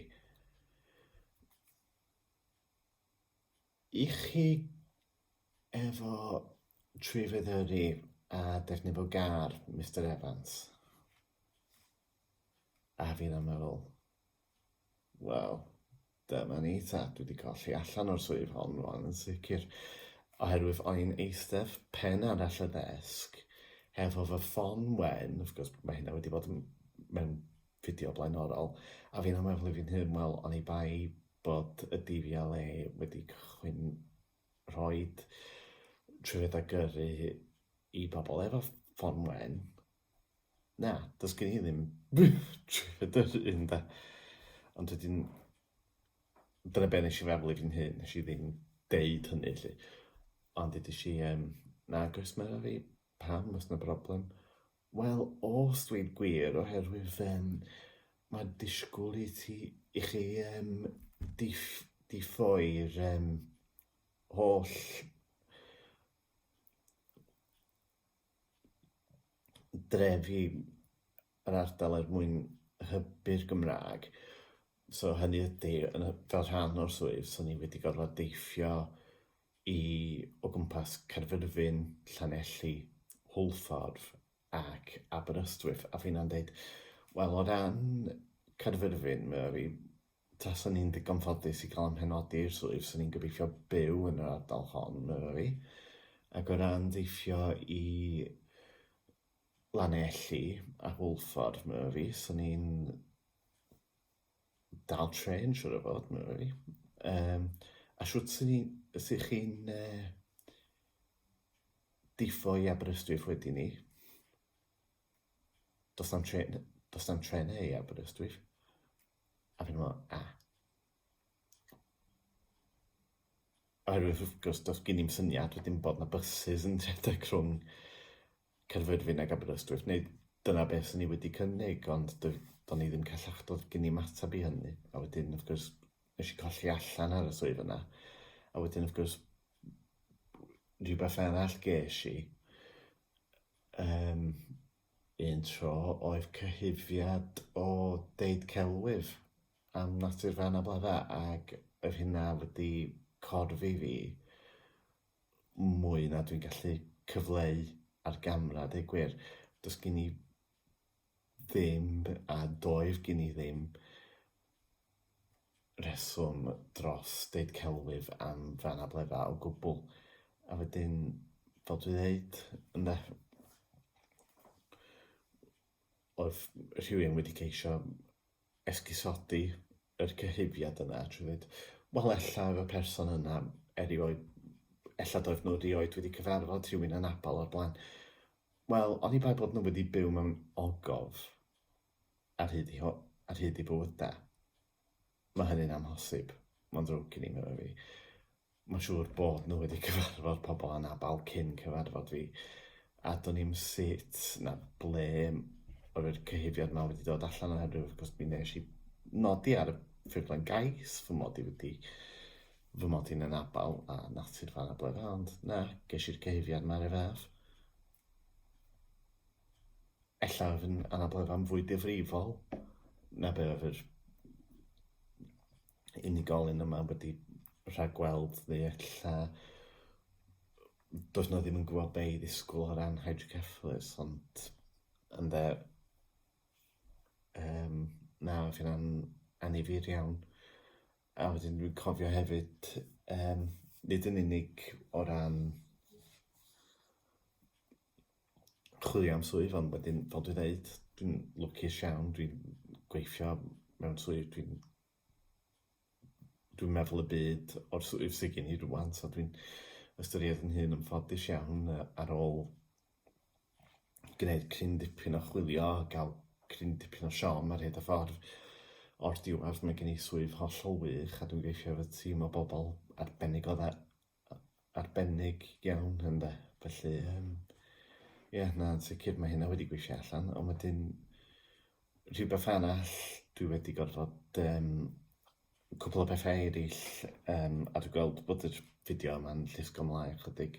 I chi efo trwyfedyddu a defnydd o gar, Mr Evans? A fi'n meddwl, wel, dyma ni ta, dwi wedi colli allan o'r swydd hon rwan yn sicr. Oherwydd o'n eistedd pen arall y desg, hefo fy ffon wen, wrth gwrs mae hynna wedi bod mewn fideo blaenorol, a fi'n meddwl i fi'n hyn, wel, o'n i bai bod y DVLA wedi cychwyn rhoi trwyfed a gyrru i bobl efo ffon wen. Na, does gen i ddim trwyfed yr un da. Ond wedyn, dyna be nes i feddwl i fi'n hyn, nes i ddim deud hynny lly. Ond ydych chi, na gwrs mae fi, pam, oes na broblem? Wel, os dweud gwir, oherwydd mae disgwyl i chi diffoi'r holl drefi yr ardal mwyn hybu'r Gymraeg. So hynny ydy, fel rhan o'r swydd, so ni wedi gorfod deithio o gwmpas Caerfyrddin, Llanelli, Hwlffordd ac Aberystwyth. A fi'n dweud, wel, o ran Caerfyrddin, tasa ni'n digon ffodus i gael ymhenodi'r swydd, so ni'n gobeithio byw yn yr ardal hon, ac o ran deithio i Lanelli a Hwlffordd, so ni'n dal tren, siwr o fod, a siwt sy'n chi'n diffo i Aberystwyth wedi ni. Does na'm trenau i Aberystwyth. A fi'n meddwl, oherwydd wrth gwrs, does gen i'n syniad wedyn bod na bysys yn rhedeg rhwng Caerfyrddin ac Aberystwyth, neu dyna beth sy'n ni wedi cynnig, ond do'n i ddim callach dod gen i matab i hynny. A wedyn, wrth gwrs, nes i colli allan ar y swydd yna. A wedyn, wrth gwrs, rhywbeth arall ges i, un tro oedd cyhuddiad o deud celwydd am natur fe anableddau, ac oedd hynna wedi corfi fi mwy na dwi'n gallu cyfleu ar gamera, deud gwir. Does gen i ddim, a doedd gen i ddim reswm dros deud celwydd am fe anableddau o gwbl. A wedyn, fel dwi'n dweud, oedd rhywun wedi ceisio esgusodi yr cyhuddiad yna, trwy ddweud, wel, ella y person yna, ella doedd nhw erioed wedi cyfarfod rhywun yn abal o'r blaen. Wel, o'n i bai bod nhw wedi byw mewn ogof ar hyd i bywydau. Mae hynny'n amhosib. Mae'n drwg i ni, meddwl fi. Mae'n siŵr bod nhw wedi cyfarfod pobl anabal cyn cyfarfod fi. A do'n i'm sut na ble o'r cyhuddiad yma wedi dod allan oherwydd, wrth gwrs mi nes i nodi ar y ffurflen gais fy mod i'n anabal a natur fe anableddau, ond na, ges i'r cyhuddiad yma ar y fath. Ella oedd yn anableddau'n fwy difrifol, na be oedd yr unigolyn yma wedi rhagweld neu ella does nhw ddim yn gwybod be i ddisgwyl o ran hydrocephalus, ond na, oedd hynna'n anifyr iawn. A wedyn dwi'n cofio hefyd, nid yn unig o ran chwilio am swydd, ond wedyn, fel dwi'n dweud, dwi'n lwcus iawn, dwi'n gweithio mewn swydd, dwi'n meddwl y byd o'r swydd sydd gen i rwan, so dwi'n ystyried yn hyn yn ffodus iawn ar ôl gwneud cryn dipyn o chwilio, gael cryn dipyn o siom ar hyd y ffordd. O'r diwedd mae gen i swydd hollol wych a dwi'n gweithio efo tîm o bobl arbennig arbennig iawn ynde. Felly, na'n sicr mae hynna wedi gweithio allan, ond wedyn rhywbeth arall dwi wedi gorfod cwbl o bethau eraill a dwi'n gweld bod y fideo yma'n llusgo ymlaen chydig,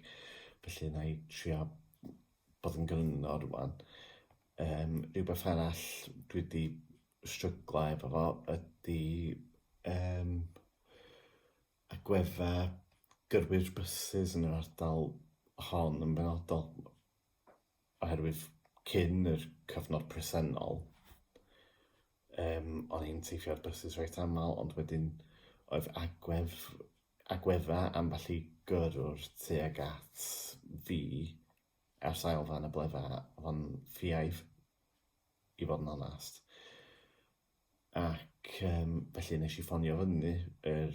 felly na i trio bod yn gryno rwan. Rhywbeth arall dwi wedi stryglo efo fo ydy agweddau gyrwyr bysys yn yr ardal hon yn benodol, oherwydd cyn yr cyfnod presennol o'n i'n teithio ar bysys reit aml, ond wedyn oedd agweddau ambell i gyrwr tuag at fi ers ail fan y bledda o'n ffiaidd i fod yn onast. Ac felly nes i ffonio fyny yr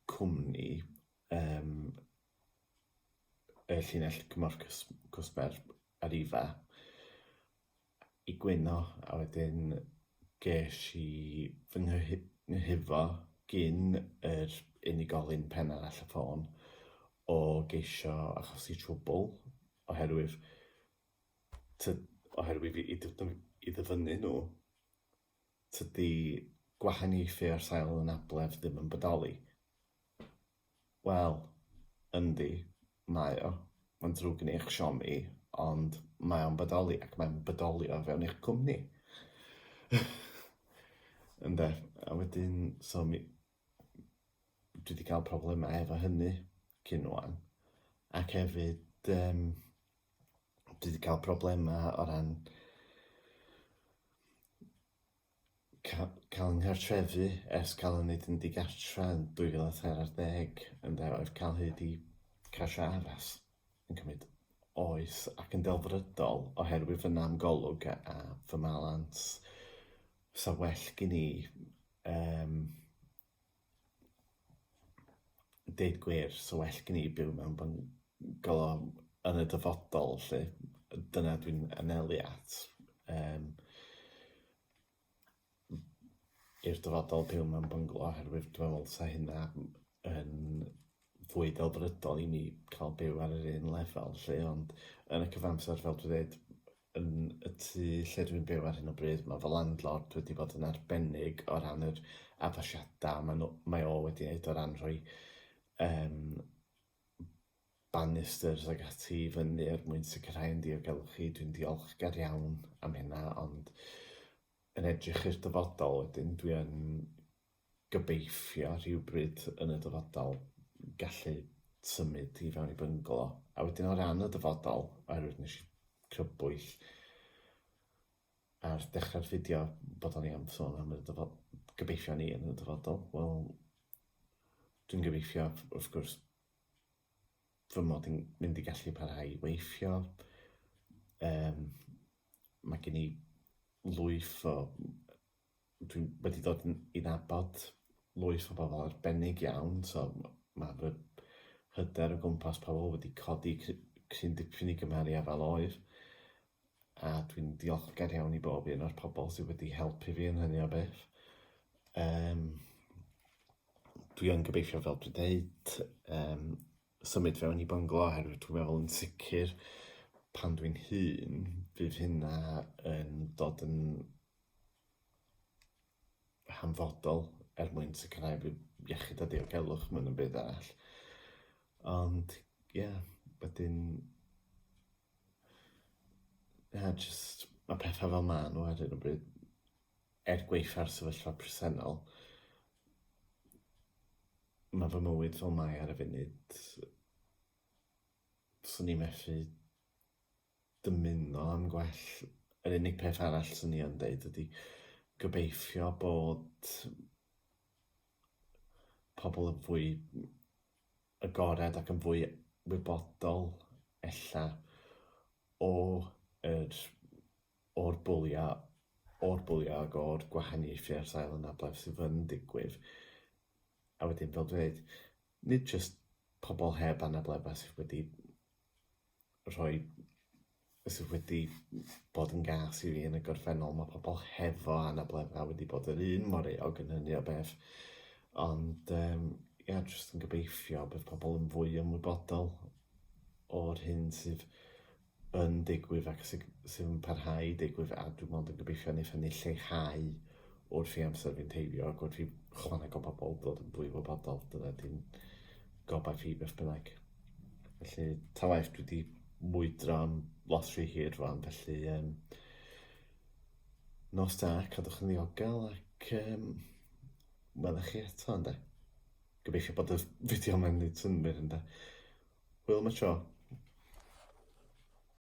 cwmni y llinell cymorth cwsmer Arriva i gwyno, a wedyn ges i fy nghyhifo gyn yr unigolyn pen arall y ffôn o geisio achosi trwbl oherwydd i ddyfynu nhw tydi gwahaniaethu ar sail anabledd ddim yn bodoli. Wel, yndi, mae o. Mae'n drwg yn eich siomi, ond mae o'n bodoli ac mae'n bodoli o fewn eich cwmni. Ynde, a wedyn, dwi wedi cael problemau efo hynny cyn wan. Ac hefyd, dwi wedi cael problemau o ran cael nghartrefu ers cael yn neud yn digartra yn 2013, ynde, oedd cael hyd i casio addas yn cymryd oes ac yn delfrydol oherwydd fy namgolwg a fy malans. So well gen i deud gwir, so well gen i byw mewn bungalo yn y dyfodol, lle dyna dwi'n anelu at. I'r dyfodol byw mewn bungalo oherwydd dwi'n meddwl sa hynna yn fwy delfrydol i ni cael byw ar yr un lefel, lle, ond yn y cyfamser, fel dwi'n dweud, yn y tŷ lle dwi'n byw ar hyn o bryd, mae fy landlord wedi bod yn arbennig o ran yr addasiadau mae o wedi wneud o ran rhoi banisters ag ati i fyny mwyn sicrhau yn diogelwch. Dwi'n diolchgar iawn am hynna, ond yn edrych i'r dyfodol wedyn, dwi'n gobeithio rhywbryd yn y dyfodol gallu symud i fewn i bungalo. A wedyn o ran y dyfodol, oherwydd nes i crybwyll ar dechrau'r fideo bod o'n i am sôn am y gobeithio ni yn y dyfodol. Wel, dwi'n gobeithio, wrth gwrs, fy mod i'n mynd i gallu parhau i weithio. Mae gen i lwyth o... Dwi wedi dod i nabod lwyth o bobl arbennig iawn, so mae fy hyder o gwmpas pobl wedi codi cryn dipyn i gymharu â fel oedd. A dwi'n diolchgar iawn i bob un o'r pobl sydd wedi helpu fi yn hynny o beth. Dwi yn gobeithio, fel dwi'n deud, symud fewn i bungalo, oherwydd dwi'n meddwl yn sicr pan dwi'n hŷn, fydd hynna yn dod yn hanfodol mwyn sicrhau bydd iechyd a diogelwch mewn yn byd arall. Ond, wedyn, mae pethau fel ma nhw ar hyn o bryd, gweithio'r sefyllfa presennol, mae fy mywyd fel mae ar y funud, swn i methu dymuno am gwell. Yr unig peth arall swn i yn deud ydy gobeithio bod pobl yn fwy agored ac yn fwy wybodol ella, o o o'r bwlia ac o'r gwahaniaethu ar sail anabledd sydd yn digwydd. A wedyn, fel dweud, nid jyst pobl heb anableddau sydd wedi bod yn gas i fi yn y gorffennol. Mae pobl hefo anableddau wedi bod yr un mor eog yn hynny o beth. Ond, jyst yn gobeithio bydd pobl yn fwy ymwybodol o'r hyn sydd yn digwydd ac sydd yn parhau i digwydd, a dwi'n meddwl yn gobeithio wneith hynny lleihau wrth i amser fi'n teifio ac wrth i chwaneg o bobl dod yn fwy wybodol. Dyna di'n gobaith i beth bynnag. Felly, ta waith dwi wedi mwydro am lot rhy hir rwan, felly nos da, cadwch yn ddiogel ac welwch chi eto, ynde. Gobeithio bod y fideo yma'n neud synnwyr, ynde. Hwyl am y tro.